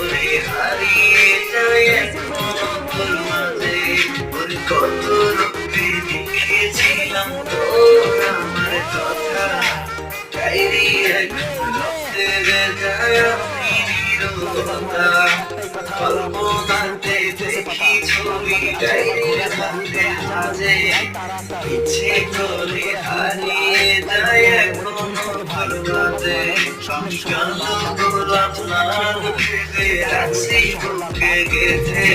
করে হারিয়ে যায় তোর মাঝে ওর কত রূপে লিখেছিলাম তোর আমার কথা ডায়েরি এখন রক্তের যায় আমি নীরবতা কল্পনাতে দেখি ছবি ডায়েরির মাঝে মাঝে ইচ্ছে করে হারিয়ে যায় এখনো ভালোবাসে কেন গোলাপ না ভেবে রাখছি বুকে গেথে